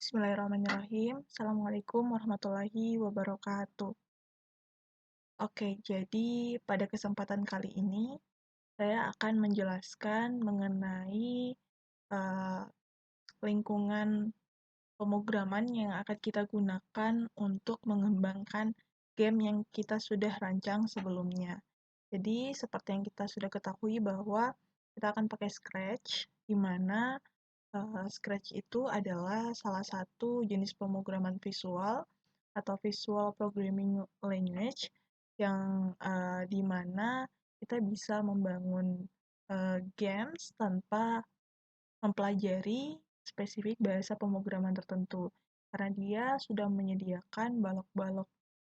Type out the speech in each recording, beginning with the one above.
Bismillahirrahmanirrahim. Assalamualaikum warahmatullahi wabarakatuh. Oke, jadi pada kesempatan kali ini saya akan menjelaskan mengenai eh, lingkungan pemrograman yang akan kita gunakan untuk mengembangkan game yang kita sudah rancang sebelumnya. Jadi seperti yang kita sudah ketahui bahwa kita akan pakai Scratch, di mana Scratch itu adalah salah satu jenis pemrograman visual atau visual programming language yang di mana kita bisa membangun games tanpa mempelajari spesifik bahasa pemrograman tertentu, karena dia sudah menyediakan balok-balok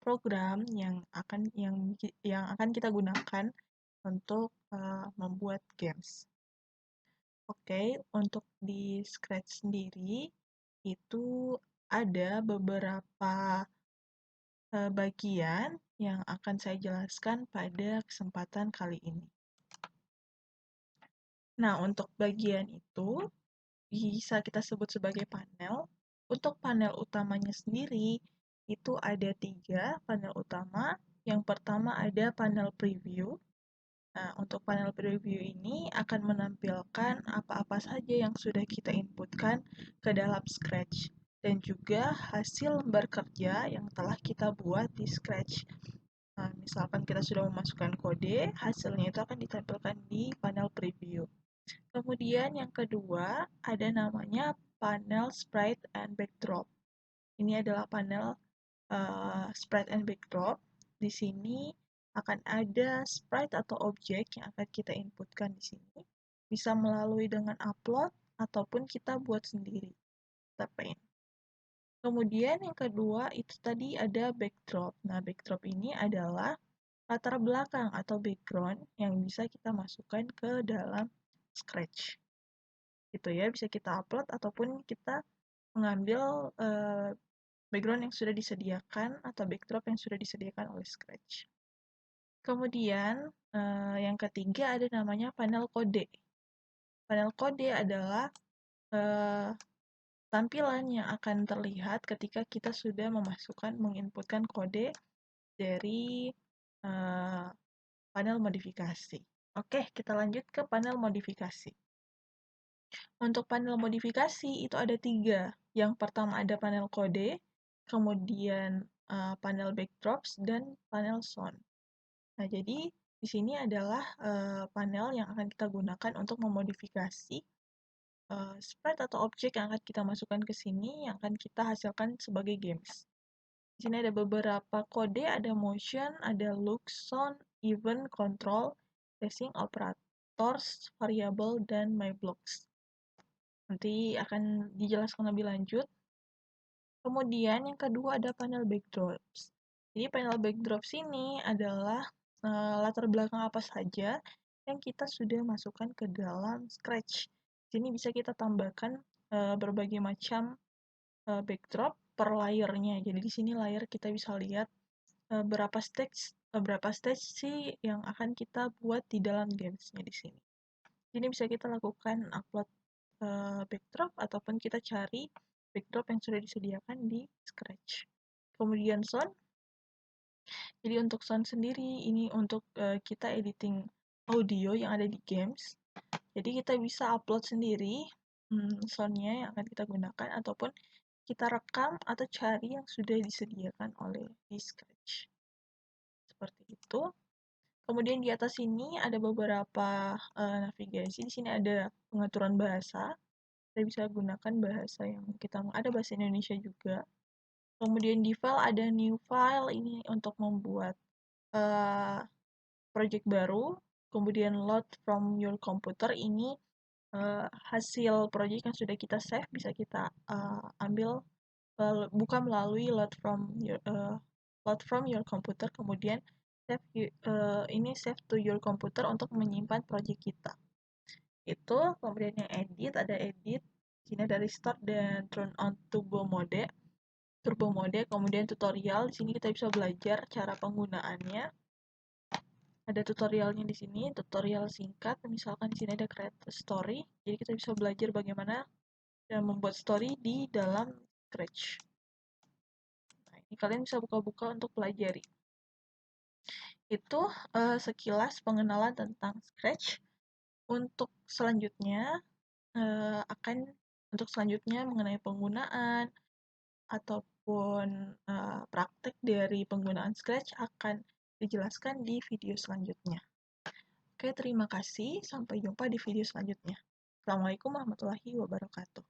program yang akan kita gunakan untuk membuat games. Oke, untuk di Scratch sendiri itu ada beberapa bagian yang akan saya jelaskan pada kesempatan kali ini. Nah, untuk bagian itu bisa kita sebut sebagai panel. Untuk panel utamanya sendiri, itu ada 3 panel utama. Yang pertama ada panel preview. Nah, untuk panel preview ini akan menampilkan apa-apa saja yang sudah kita inputkan ke dalam Scratch dan juga hasil lembar kerja yang telah kita buat di Scratch. Nah, misalkan kita sudah memasukkan kode, hasilnya itu akan ditampilkan di panel preview. Kemudian yang kedua ada namanya panel sprite and backdrop. Ini adalah panel sprite and backdrop. Di sini akan ada sprite atau objek yang akan kita inputkan di sini. Bisa melalui dengan upload ataupun kita buat sendiri. Kita paint. Kemudian yang kedua itu tadi ada backdrop. Nah, backdrop ini adalah latar belakang atau background yang bisa kita masukkan ke dalam Scratch. Gitu ya, bisa kita upload ataupun kita mengambil background yang sudah disediakan atau backdrop yang sudah disediakan oleh Scratch. Kemudian yang ketiga ada namanya panel kode. Panel kode adalah tampilan yang akan terlihat ketika kita sudah menginputkan kode dari panel modifikasi. Oke, kita lanjut ke panel modifikasi. Untuk panel modifikasi itu ada 3. Yang pertama ada panel kode, kemudian panel backdrops, dan panel sound. Nah, jadi di sini adalah panel yang akan kita gunakan untuk memodifikasi sprite atau objek yang akan kita masukkan ke sini yang akan kita hasilkan sebagai games. Di sini ada beberapa kode, ada motion, ada look, sound, event, control, tracing, operators, variable, dan my blocks. Nanti akan dijelaskan lebih lanjut. Kemudian yang kedua ada panel backdrops. Jadi panel backdrops ini adalah latar belakang apa saja yang kita sudah masukkan ke dalam Scratch. Sini bisa kita tambahkan berbagai macam backdrop per layernya. Jadi di sini layer kita bisa lihat berapa stage sih yang akan kita buat di dalam gamesnya di sini. Ini bisa kita lakukan upload backdrop ataupun kita cari backdrop yang sudah disediakan di Scratch. Kemudian sound. Jadi untuk sound sendiri ini untuk kita editing audio yang ada di games. Jadi kita bisa upload sendiri soundnya yang akan kita gunakan ataupun kita rekam atau cari yang sudah disediakan oleh di Scratch. Seperti itu. Kemudian di atas ini ada beberapa navigasi. Di sini ada pengaturan bahasa. Kita bisa gunakan bahasa yang kita mau. Ada bahasa Indonesia juga. Kemudian di file ada new file, ini untuk membuat project baru. Kemudian load from your computer, ini hasil project yang sudah kita save bisa kita ambil bukan melalui load from your computer, kemudian save to your computer untuk menyimpan project kita. Itu. Kemudian yang edit, ada edit. Sini ada restore dan turn on turbo mode. Kemudian tutorial. Di sini kita bisa belajar cara penggunaannya. Ada tutorialnya di sini, tutorial singkat. Misalkan di sini ada create a story. Jadi kita bisa belajar bagaimana membuat story di dalam Scratch. Nah, ini kalian bisa buka-buka untuk pelajari. Itu sekilas pengenalan tentang Scratch. Untuk selanjutnya mengenai penggunaan ataupun praktek dari penggunaan Scratch akan dijelaskan di video selanjutnya. Oke, terima kasih. Sampai jumpa di video selanjutnya. Assalamualaikum warahmatullahi wabarakatuh.